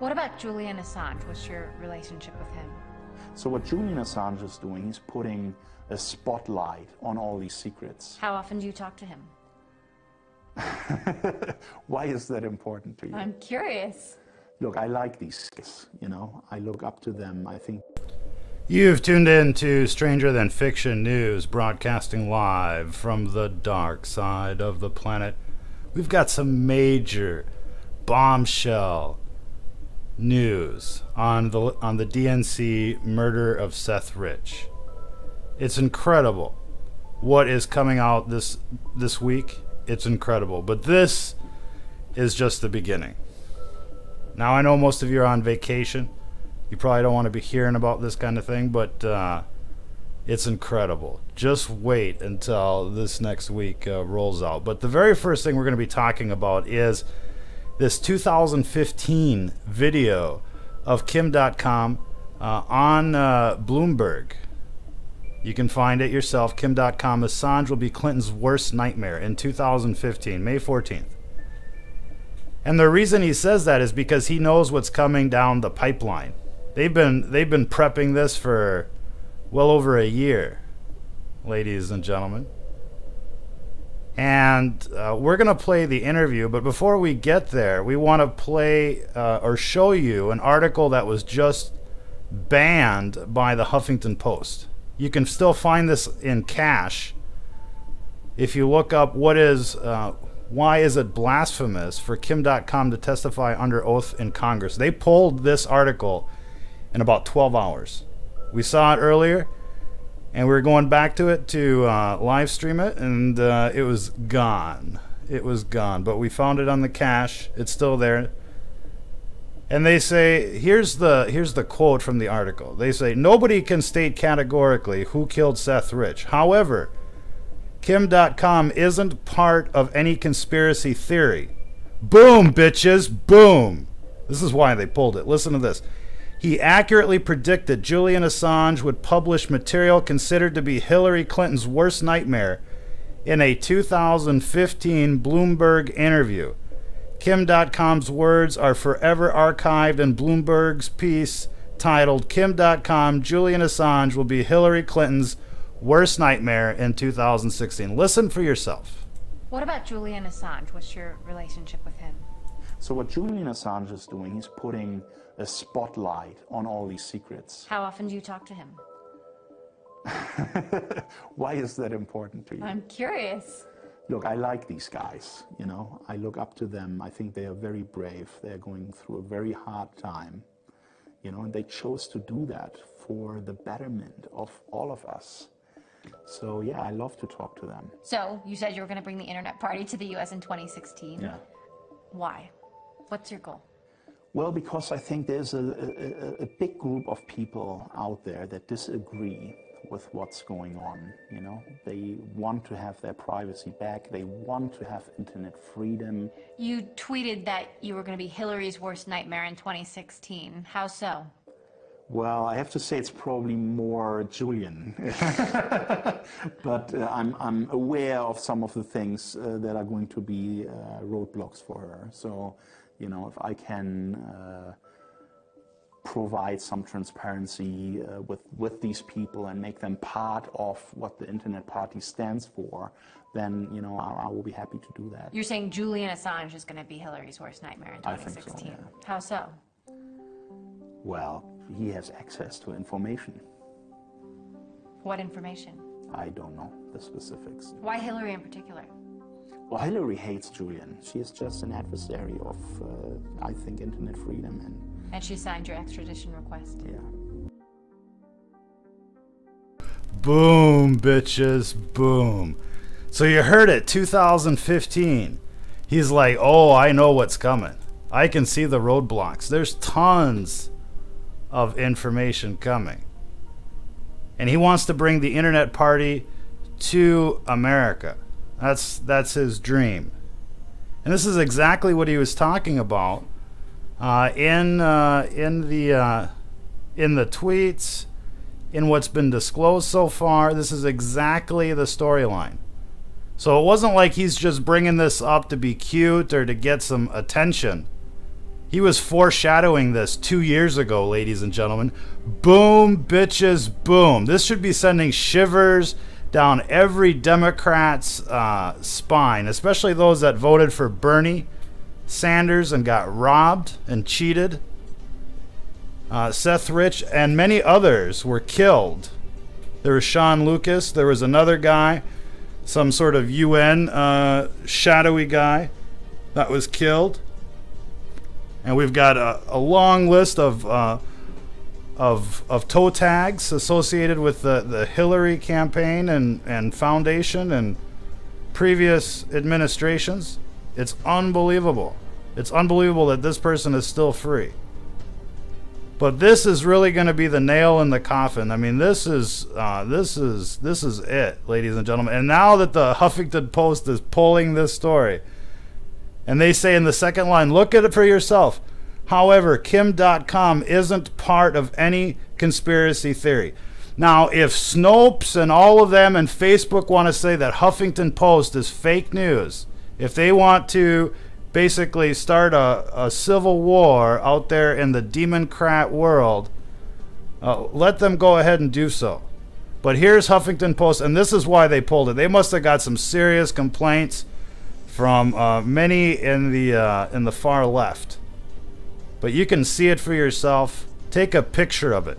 What about Julian Assange? What's your relationship with him? So what Julian Assange is doing, he's putting a spotlight on all these secrets. How often do you talk to him? Why is that important to you? I'm curious. Look, I like these guys, you know. I look up to them. I think... You've tuned in to Stranger Than Fiction News, broadcasting live from the dark side of the planet. We've got some major bombshell news on the DNC murder of Seth Rich. It's incredible what is coming out this week. It's incredible, but this is just the beginning. Now, I know most of you are on vacation. You probably don't want to be hearing about this kind of thing, but it's incredible. Just wait until this next week rolls out. But the very first thing we're going to be talking about is this 2015 video of Kim.com on Bloomberg. You can find it yourself, Kim.com. Assange will be Clinton's worst nightmare in 2015, May 14th. And the reason he says that is because he knows what's coming down the pipeline. They've been prepping this for well over a year, ladies and gentlemen. And we're going to play the interview, but before we get there, we want to play or show you an article that was just banned by the Huffington Post. You can still find this in cache if you look up why is it blasphemous for Kim.com to testify under oath in Congress. They pulled this article in about 12 hours. We saw it earlier, and we were going back to it to live stream it, and it was gone. It was gone, but we found it on the cache. It's still there. And they say, here's the quote from the article. They say, nobody can state categorically who killed Seth Rich. However, Kim.com isn't part of any conspiracy theory. Boom, bitches, boom. This is why they pulled it. Listen to this. He accurately predicted Julian Assange would publish material considered to be Hillary Clinton's worst nightmare in a 2015 Bloomberg interview. Kim.com's words are forever archived in Bloomberg's piece titled Kim.com, Julian Assange will be Hillary Clinton's worst nightmare in 2016. Listen for yourself. What about Julian Assange? What's your relationship with him? So what Julian Assange is doing, he's putting a spotlight on all these secrets. How often do you talk to him? Why is that important to you? I'm curious. Look, I like these guys, you know. I look up to them. I think they are very brave. They're going through a very hard time, you know, and they chose to do that for the betterment of all of us. So, yeah, I love to talk to them. So, you said you were going to bring the internet party to the U.S. in 2016. Yeah. Why? What's your goal? Well, because I think there's a big group of people out there that disagree with what's going on, you know. They want to have their privacy back. They want to have internet freedom. You tweeted that you were going to be Hillary's worst nightmare in 2016. How so? Well, I have to say it's probably more Julian. But I'm aware of some of the things that are going to be roadblocks for her. So, you know, if I can provide some transparency with these people and make them part of what the Internet Party stands for, then, you know, I will be happy to do that. You're saying Julian Assange is going to be Hillary's worst nightmare in 2016. I think so, yeah. How so? Well, he has access to information. What information? I don't know the specifics. Why Hillary in particular? Well, Hillary hates Julian. She is just an adversary of, I think, internet freedom. And she signed your extradition request? Yeah. Boom, bitches, boom. So you heard it, 2015. He's like, oh, I know what's coming. I can see the roadblocks. There's tons of information coming. And he wants to bring the internet party to America. That's his dream. And this is exactly what he was talking about in the tweets, in what's been disclosed so far. This is exactly the storyline. So it wasn't like he's just bringing this up to be cute or to get some attention. He was foreshadowing this 2 years ago, ladies and gentlemen. Boom, bitches, boom. This should be sending shivers down every Democrat's spine, especially those that voted for Bernie Sanders and got robbed and cheated. Seth Rich and many others were killed. There was Sean Lucas. There was another guy, some sort of UN shadowy guy that was killed. And we've got a long list of toe tags associated with the Hillary campaign and foundation and previous administrations. It's unbelievable. It's unbelievable that this person is still free. But this is really going to be the nail in the coffin. I mean, this is it, ladies and gentlemen. And now that the Huffington Post is pulling this story, and they say in the second line, look at it for yourself. However, Kim.com isn't part of any conspiracy theory. Now, if Snopes and all of them and Facebook want to say that Huffington Post is fake news, if they want to basically start a civil war out there in the Democrat world, let them go ahead and do so. But here's Huffington Post, and this is why they pulled it. They must have got some serious complaints from many in the far left. But you can see it for yourself. Take a picture of it,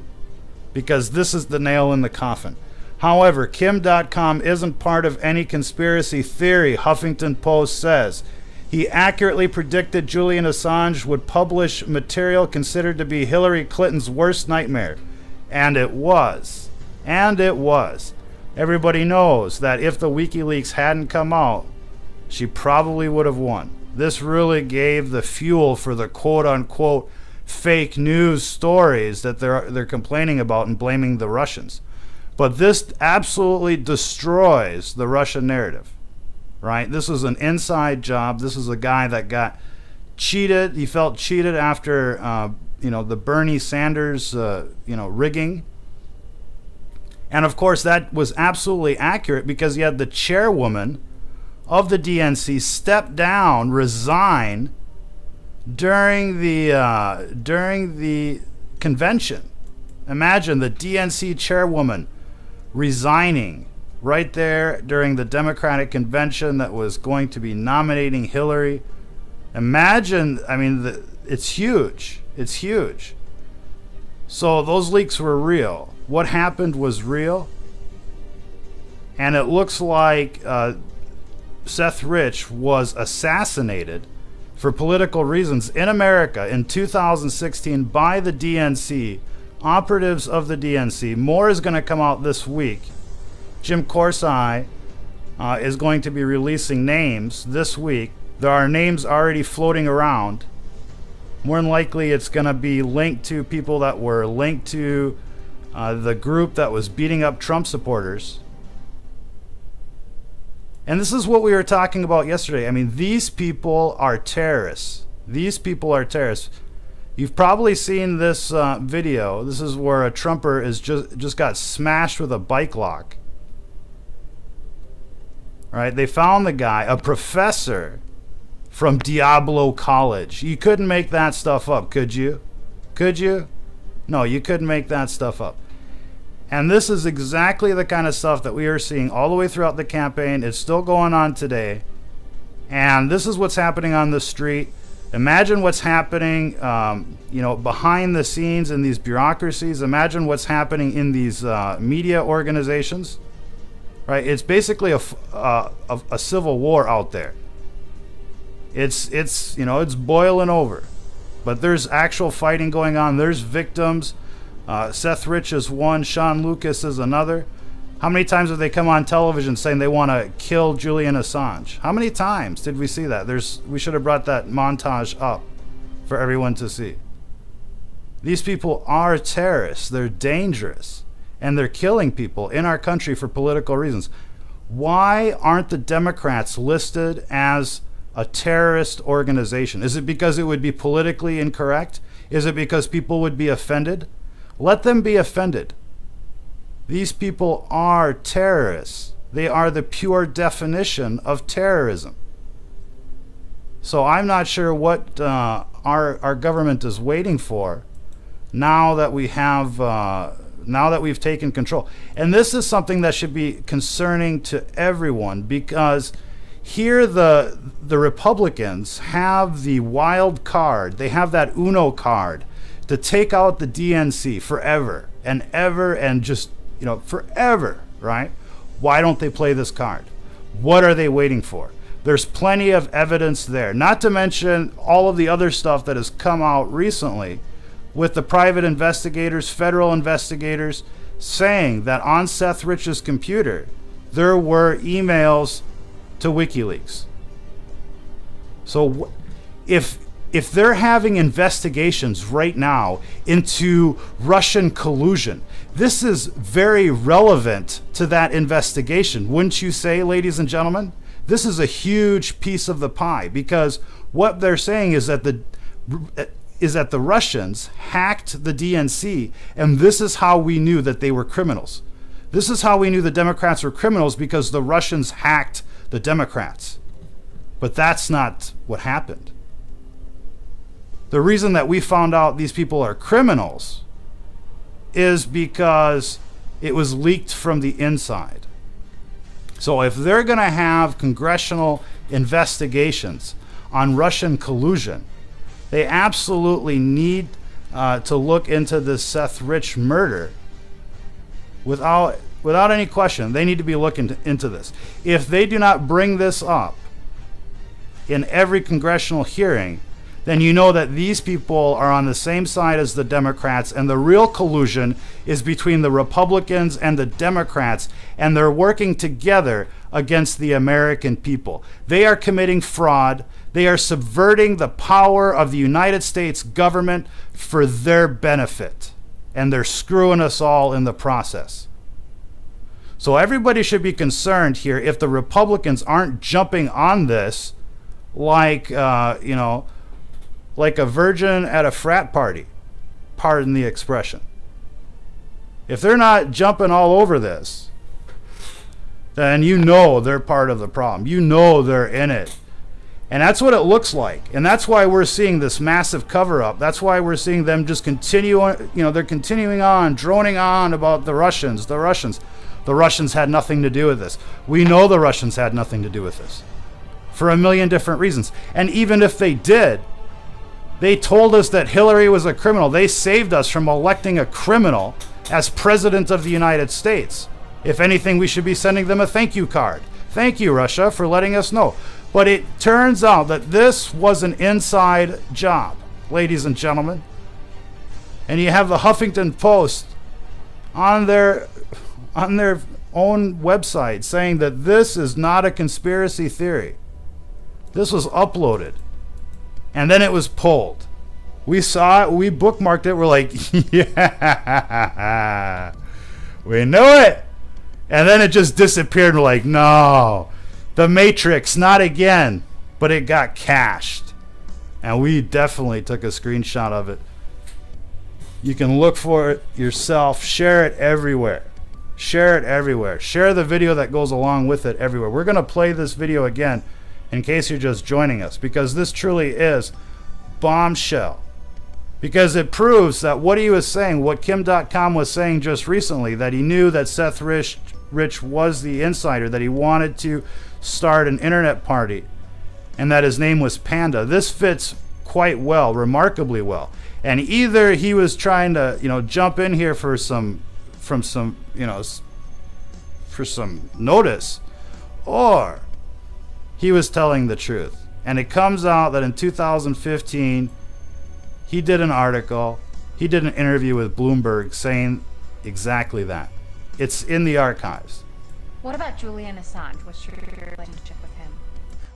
because this is the nail in the coffin. However, Kim.com isn't part of any conspiracy theory, Huffington Post says. He accurately predicted Julian Assange would publish material considered to be Hillary Clinton's worst nightmare. And it was. And it was. Everybody knows that if the WikiLeaks hadn't come out, she probably would have won. This really gave the fuel for the quote-unquote fake news stories that they're complaining about and blaming the Russians. But this absolutely destroys the Russian narrative, right? This was an inside job. This is a guy that got cheated. He felt cheated after, the Bernie Sanders, rigging. And of course, that was absolutely accurate, because you had the chairwoman of the DNC step down, resign during the convention. Imagine the DNC chairwoman resigning right there during the Democratic convention that was going to be nominating Hillary. Imagine, I mean, it's huge. It's huge. So those leaks were real. What happened was real. And it looks like Seth Rich was assassinated for political reasons in America in 2016 by the DNC, operatives of the DNC. More is going to come out this week. Jim Corsi is going to be releasing names this week. There are names already floating around. More than likely, it's going to be linked to people that were linked to the group that was beating up Trump supporters. And this is what we were talking about yesterday. I mean, these people are terrorists. These people are terrorists. You've probably seen this video. This is where a Trumper is just got smashed with a bike lock. Right? They found the guy, a professor from Diablo College. You couldn't make that stuff up, could you? Could you? No, you couldn't make that stuff up. And this is exactly the kind of stuff that we are seeing all the way throughout the campaign. It's still going on today. And this is what's happening on the street. Imagine what's happening, behind the scenes in these bureaucracies. Imagine what's happening in these media organizations. Right? It's basically a civil war out there. It's boiling over. But there's actual fighting going on. There's victims. Seth Rich is one. Sean Lucas is another. How many times have they come on television saying they want to kill Julian Assange? How many times did we see that? We should have brought that montage up for everyone to see. These people are terrorists. They're dangerous. And they're killing people in our country for political reasons. Why aren't the Democrats listed as a terrorist organization? Is it because it would be politically incorrect? Is it because people would be offended? Let them be offended. These people are terrorists. They are the pure definition of terrorism. So I'm not sure what our government is waiting for now that we have now that we've taken control. And this is something that should be concerning to everyone, because here the Republicans have the wild card. They have that Uno card to take out the DNC forever and ever, and just, you know, forever, right? Why don't they play this card? What are they waiting for? There's plenty of evidence there, not to mention all of the other stuff that has come out recently with the private investigators, federal investigators, saying that on Seth Rich's computer there were emails to WikiLeaks. So if they're having investigations right now into Russian collusion, this is very relevant to that investigation, wouldn't you say, ladies and gentlemen? This is a huge piece of the pie, because what they're saying is that the Russians hacked the DNC, and this is how we knew that they were criminals. This is how we knew the Democrats were criminals, because the Russians hacked the Democrats. But that's not what happened. The reason that we found out these people are criminals is because it was leaked from the inside. So if they're going to have congressional investigations on Russian collusion, they absolutely need to look into this Seth Rich murder without any question. They need to be looking into this. If they do not bring this up in every congressional hearing, then you know that these people are on the same side as the Democrats, and the real collusion is between the Republicans and the Democrats, and they're working together against the American people. They are committing fraud. They are subverting the power of the United States government for their benefit, and they're screwing us all in the process. So everybody should be concerned here if the Republicans aren't jumping on this like, you know, like a virgin at a frat party, pardon the expression. If they're not jumping all over this, then you know they're part of the problem. You know they're in it. And that's what it looks like. And that's why we're seeing this massive cover-up. That's why we're seeing them just continue on, you know, they're continuing on, droning on about the Russians, the Russians. The Russians had nothing to do with this. We know the Russians had nothing to do with this for a million different reasons. And even if they did, they told us that Hillary was a criminal. They saved us from electing a criminal as president of the United States. If anything, we should be sending them a thank you card. Thank you, Russia, for letting us know. But it turns out that this was an inside job, ladies and gentlemen. And you have the Huffington Post on their own website saying that this is not a conspiracy theory. This was uploaded. And then it was pulled. We saw it, we bookmarked it, we're like, yeah, we knew it. And then it just disappeared. We're like, no, the Matrix, not again. But it got cached. And we definitely took a screenshot of it. You can look for it yourself. Share it everywhere. Share it everywhere. Share the video that goes along with it everywhere. We're going to play this video again in case you're just joining us, because this truly is bombshell. Because it proves that what he was saying, what Kim.com was saying just recently, that he knew that Seth Rich was the insider, that he wanted to start an internet party, and that his name was Panda. This fits quite well, remarkably well. And either he was trying to, you know, jump in here for some notice, or he was telling the truth. And it comes out that in 2015, he did an article, he did an interview with Bloomberg saying exactly that. It's in the archives. What about Julian Assange? What's your relationship with him?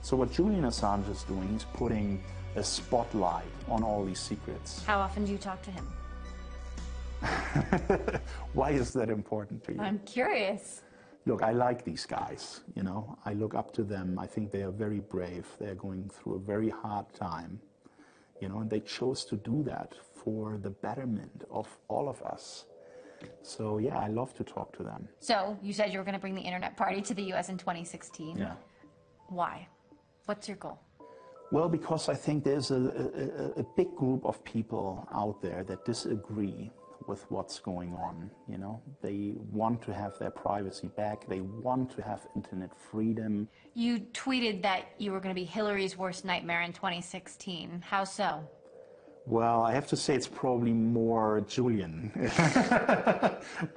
So what Julian Assange is doing, he's putting a spotlight on all these secrets. How often do you talk to him? Why is that important to you? I'm curious. Look, I like these guys, you know. I look up to them. I think they are very brave. They're going through a very hard time, you know, and they chose to do that for the betterment of all of us. So, yeah, I love to talk to them. So, you said you were going to bring the internet party to the U.S. in 2016. Yeah. Why? What's your goal? Well, because I think there's a big group of people out there that disagree with what's going on. You know, they want to have their privacy back. They want to have internet freedom. You tweeted that you were going to be Hillary's worst nightmare in 2016. How so? Well, I have to say it's probably more Julian,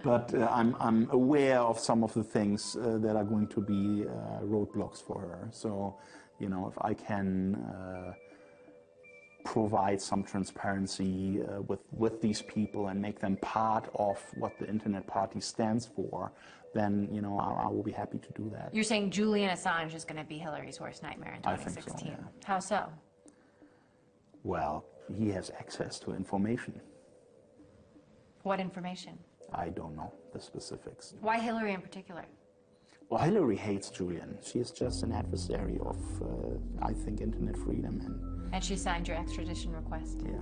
but I'm aware of some of the things that are going to be roadblocks for her. So, you know, if I can provide some transparency with these people and make them part of what the Internet Party stands for, then, you know, I will be happy to do that. You're saying Julian Assange is going to be Hillary's worst nightmare in 2016. I think so, yeah. How so? Well, he has access to information. What information? I don't know the specifics. Why Hillary in particular? Well, Hillary hates Julian. She is just an adversary of, I think, internet freedom. And she signed your extradition request? Yeah.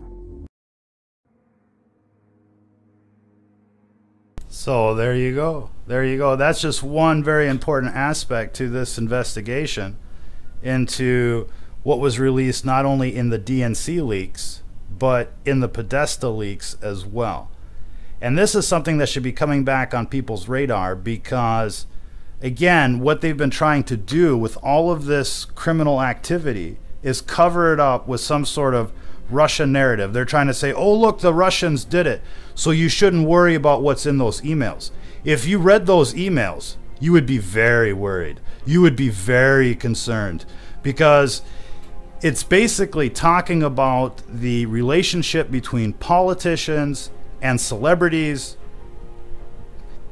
So there you go. There you go. That's just one very important aspect to this investigation into what was released not only in the DNC leaks, but in the Podesta leaks as well. And this is something that should be coming back on people's radar because, again, what they've been trying to do with all of this criminal activity is cover it up with some sort of Russian narrative. They're trying to say, oh, look, the Russians did it, so you shouldn't worry about what's in those emails. If you read those emails, you would be very worried. You would be very concerned because it's basically talking about the relationship between politicians and celebrities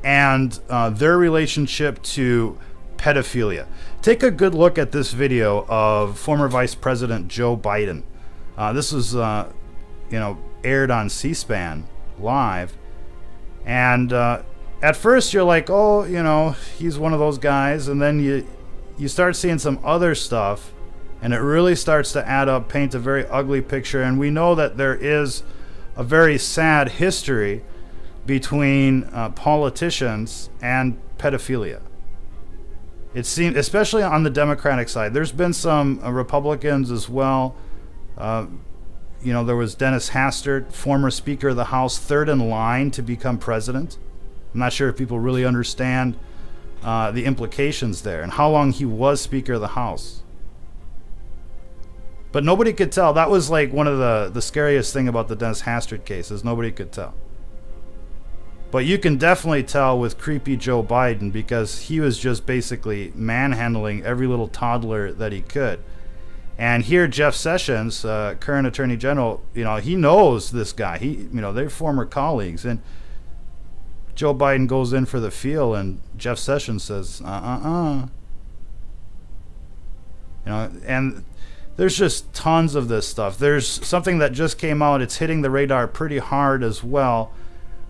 and their relationship to pedophilia. Take a good look at this video of former Vice President Joe Biden. This was, aired on C-SPAN live. And at first you're like, oh, he's one of those guys. And then you start seeing some other stuff. And it really starts to add up, paint a very ugly picture. And we know that there is a very sad history between politicians and pedophilia. It seems, especially on the Democratic side, there's been some Republicans as well. There was Dennis Hastert, former Speaker of the House, third in line to become president. I'm not sure if people really understand the implications there and how long he was Speaker of the House. But nobody could tell. That was like one of the scariest thing about the Dennis Hastert case is nobody could tell. But you can definitely tell with creepy Joe Biden because he was just basically manhandling every little toddler that he could. And here Jeff Sessions, current Attorney General, he knows this guy. They're former colleagues. And Joe Biden goes in for the feel and Jeff Sessions says, and there's just tons of this stuff. There's something that just came out. It's hitting the radar pretty hard as well.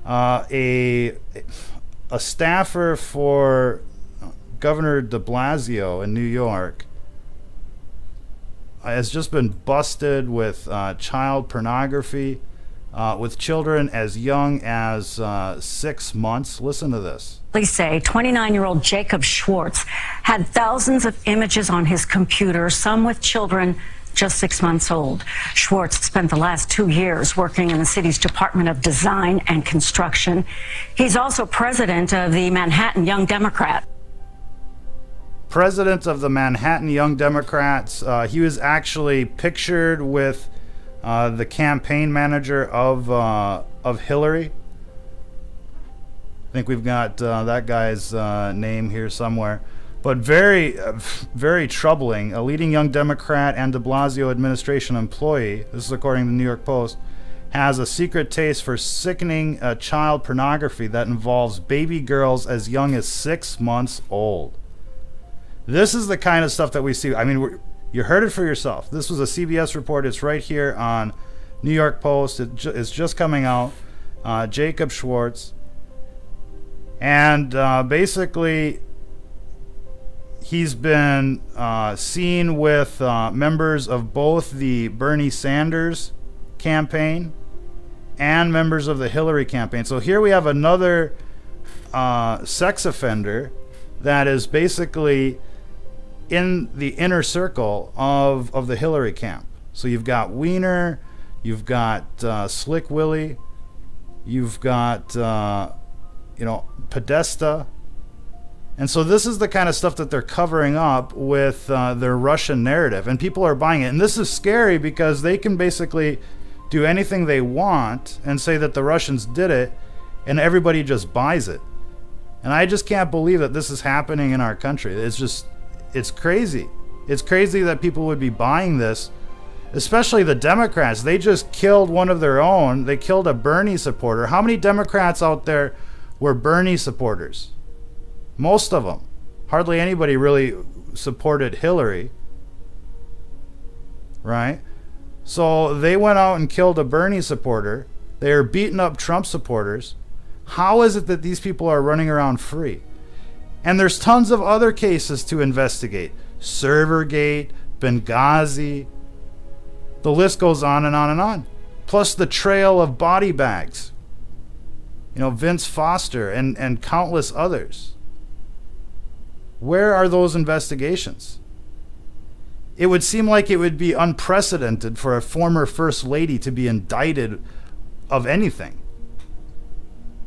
A staffer for Governor de Blasio in New York has just been busted with child pornography with children as young as 6 months. Listen to this. Police say 29-year-old Jacob Schwartz had thousands of images on his computer, some with children just 6 months old. Schwartz spent the last 2 years working in the city's Department of Design and Construction. He's also president of the Manhattan Young Democrats. President of the Manhattan Young Democrats. He was actually pictured with the campaign manager of Hillary. I think we've got that guy's name here somewhere. But very, very troubling. A leading Young Democrat and de Blasio administration employee, this is according to the New York Post, has a secret taste for sickening child pornography that involves baby girls as young as 6 months old. This is the kind of stuff that we see. I mean, you heard it for yourself. This was a CBS report. It's right here on New York Post. It's just coming out. Jacob Schwartz. And basically, he's been seen with members of both the Bernie Sanders campaign and members of the Hillary campaign. So here we have another sex offender that is basically in the inner circle of the Hillary camp. So you've got Weiner, you've got Slick Willie, you've got Podesta. And so this is the kind of stuff that they're covering up with their Russian narrative, and people are buying it. And this is scary because they can basically do anything they want and say that the Russians did it, and everybody just buys it. And I just can't believe that this is happening in our country. It's crazy. It's crazy that people would be buying this, especially the Democrats. They just killed one of their own. They killed a Bernie supporter. How many Democrats out there were Bernie supporters? Most of them. Hardly anybody really supported Hillary, right? So they went out and killed a Bernie supporter. They are beating up Trump supporters. How is it that these people are running around free? And there's tons of other cases to investigate. Servergate, Benghazi. The list goes on and on and on. Plus the trail of body bags. Vince Foster and countless others. Where are those investigations? It would seem like it would be unprecedented for a former first lady to be indicted of anything.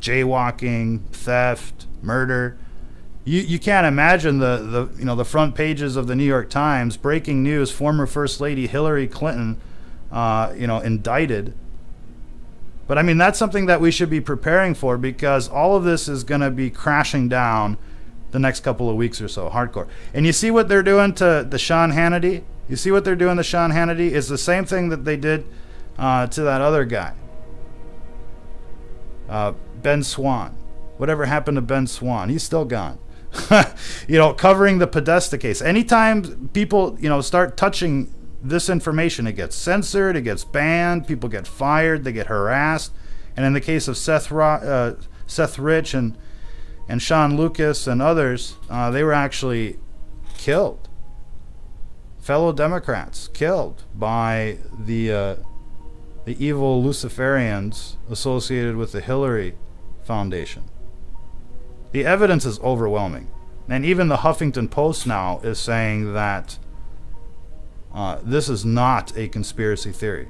Jaywalking, theft, murder. You can't imagine the front pages of the New York Times, breaking news, former First Lady Hillary Clinton indicted. But I mean, that's something that we should be preparing for, because all of this is going to be crashing down the next couple of weeks or so, hardcore. And you see what they're doing to the Sean Hannity? You see what they're doing to Sean Hannity? It's the same thing that they did to that other guy, Ben Swan. Whatever happened to Ben Swan? He's still gone. Covering the Podesta case. Anytime people, start touching this information, it gets censored, it gets banned, people get fired, they get harassed. And in the case of Seth Rich and Sean Lucas and others, they were actually killed. Fellow Democrats killed by the evil Luciferians associated with the Hillary Foundation. The evidence is overwhelming. And even the Huffington Post now is saying that this is not a conspiracy theory.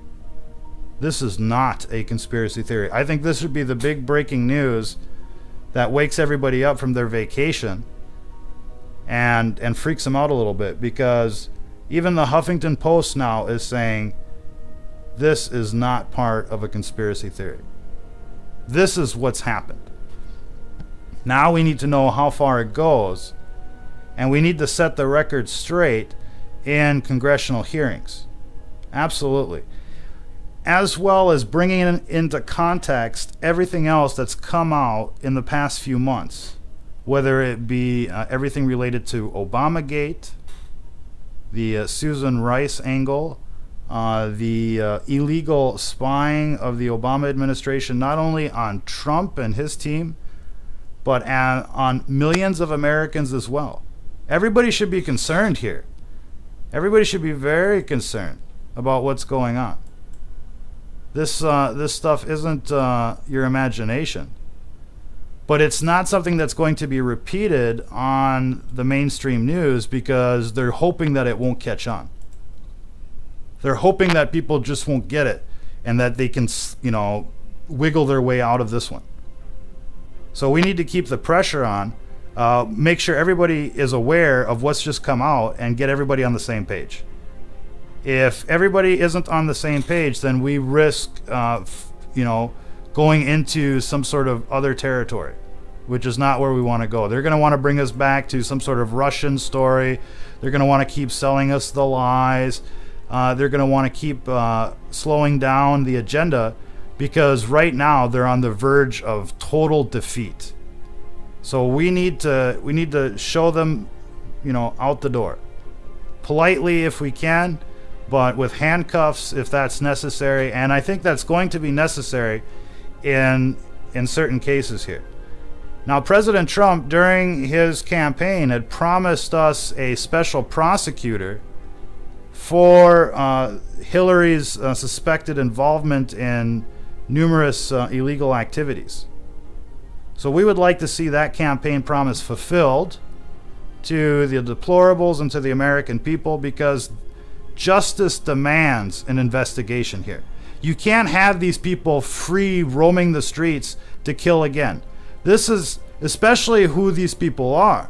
This is not a conspiracy theory. I think this should be the big breaking news that wakes everybody up from their vacation and freaks them out a little bit, because even the Huffington Post now is saying this is not part of a conspiracy theory. This is what's happened. Now we need to know how far it goes, and we need to set the record straight in congressional hearings. Absolutely. As well as bringing into context everything else that's come out in the past few months, whether it be everything related to Obamagate, the Susan Rice angle, the illegal spying of the Obama administration, not only on Trump and his team, but on millions of Americans as well. Everybody should be concerned here. Everybody should be very concerned about what's going on. This stuff isn't your imagination. But it's not something that's going to be repeated on the mainstream news, because they're hoping that it won't catch on. They're hoping that people just won't get it, and that they can, wiggle their way out of this one. So we need to keep the pressure on, make sure everybody is aware of what's just come out, and get everybody on the same page. If everybody isn't on the same page, then we risk, going into some sort of other territory, which is not where we want to go. They're going to want to bring us back to some sort of Russian story. They're going to want to keep selling us the lies. They're going to want to keep slowing down the agenda, because right now they're on the verge of total defeat. So we need to show them, out the door, politely if we can, but with handcuffs if that's necessary. And I think that's going to be necessary in certain cases here. Now, President Trump, during his campaign, had promised us a special prosecutor for Hillary's suspected involvement in numerous illegal activities. So we would like to see that campaign promise fulfilled. to the deplorables and to the American people, because justice demands an investigation here. You can't have these people free roaming the streets to kill again. This is especially who these people are,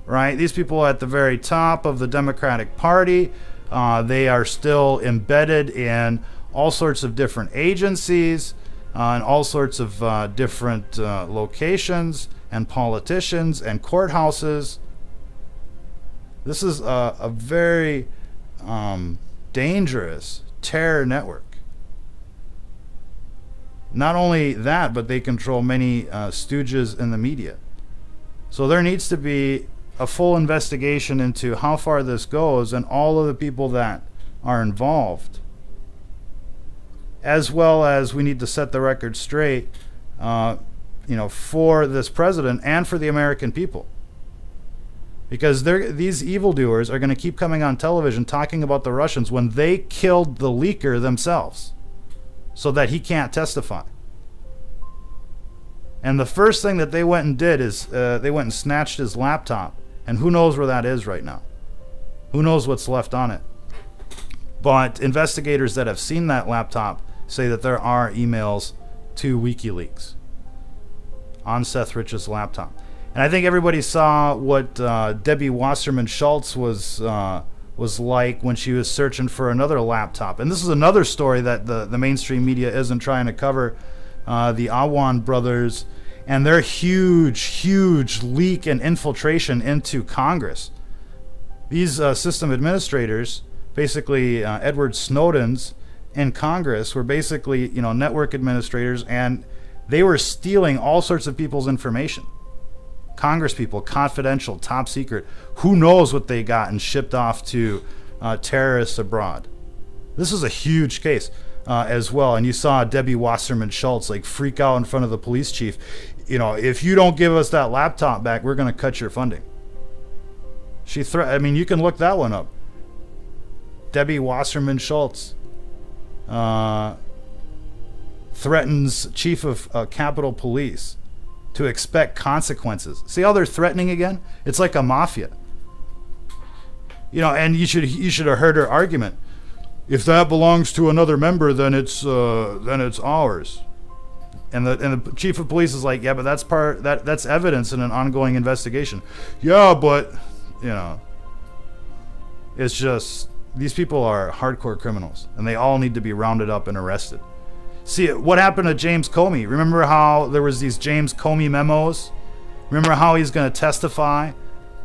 right? These people are at the very top of the Democratic Party. They are still embedded in all sorts of different agencies and all sorts of different locations and politicians and courthouses. This is a very dangerous terror network. Not only that, but they control many stooges in the media. So there needs to be a full investigation into how far this goes and all of the people that are involved. As well as we need to set the record straight, for this president and for the American people. Because these evildoers are going to keep coming on television talking about the Russians when they killed the leaker themselves, so that he can't testify. And the first thing that they went and did is they went and snatched his laptop. And who knows where that is right now? Who knows what's left on it? But investigators that have seen that laptop say that there are emails to WikiLeaks on Seth Rich's laptop. And I think everybody saw what Debbie Wasserman Schultz was like when she was searching for another laptop. And this is another story that the mainstream media isn't trying to cover. The Awan brothers and their huge leak and infiltration into Congress. These system administrators, basically Edward Snowden's in Congress, were basically network administrators, and they were stealing all sorts of people's information. Congress people, confidential, top secret. Who knows what they got and shipped off to terrorists abroad. This is a huge case as well. And you saw Debbie Wasserman Schultz freak out in front of the police chief. If you don't give us that laptop back, we're going to cut your funding. You can look that one up. Debbie Wasserman Schultz threatens chief of Capitol Police to expect consequences. See how they're threatening again? It's like a mafia. And you should have heard her argument. If that belongs to another member, then it's ours. And the chief of police is like, yeah, but that's evidence in an ongoing investigation. Yeah, but it's just these people are hardcore criminals, and they all need to be rounded up and arrested. See, what happened to James Comey? Remember how there was these James Comey memos? Remember how he's going to testify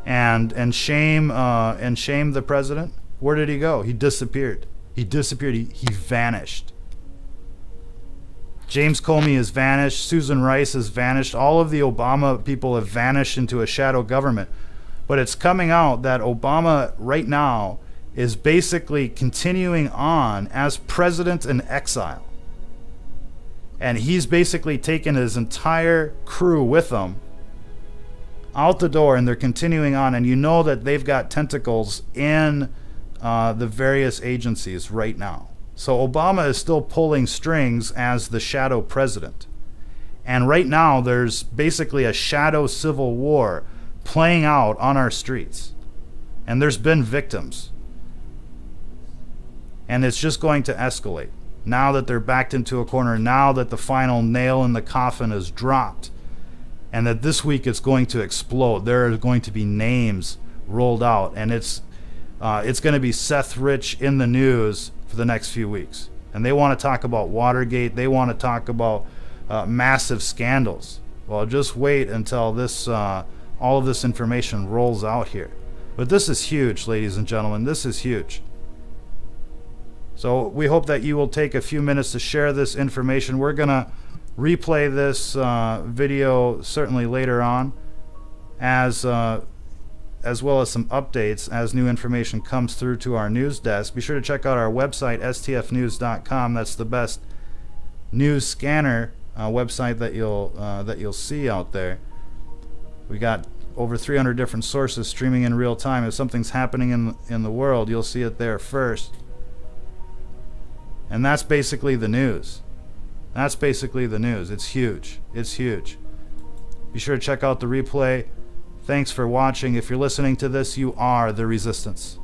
and shame the president? Where did he go? He disappeared. He vanished. James Comey has vanished. Susan Rice has vanished. All of the Obama people have vanished into a shadow government. But it's coming out that Obama right now is basically continuing on as president in exile. And he's basically taken his entire crew with him out the door, and they're continuing on. And you know that they've got tentacles in the various agencies right now. So Obama is still pulling strings as the shadow president. And right now there's basically a shadow civil war playing out on our streets. And there's been victims. And it's just going to escalate. Now that they're backed into a corner, now that the final nail in the coffin is dropped, and that this week it's going to explode. There are going to be names rolled out, and it's going to be Seth Rich in the news for the next few weeks. And they want to talk about Watergate. They want to talk about massive scandals. Well, just wait until this all of this information rolls out here. But this is huge, ladies and gentlemen. This is huge. So we hope that you will take a few minutes to share this information. We're going to replay this video certainly later on, as well as some updates as new information comes through to our news desk. Be sure to check out our website, stfnews.com. That's the best news scanner website that you'll see out there. We got over 300 different sources streaming in real time. If something's happening in the world, you'll see it there first. And that's basically the news. That's basically the news. It's huge. It's huge. Be sure to check out the replay Thanks for watching. If you're listening to this, you are the resistance.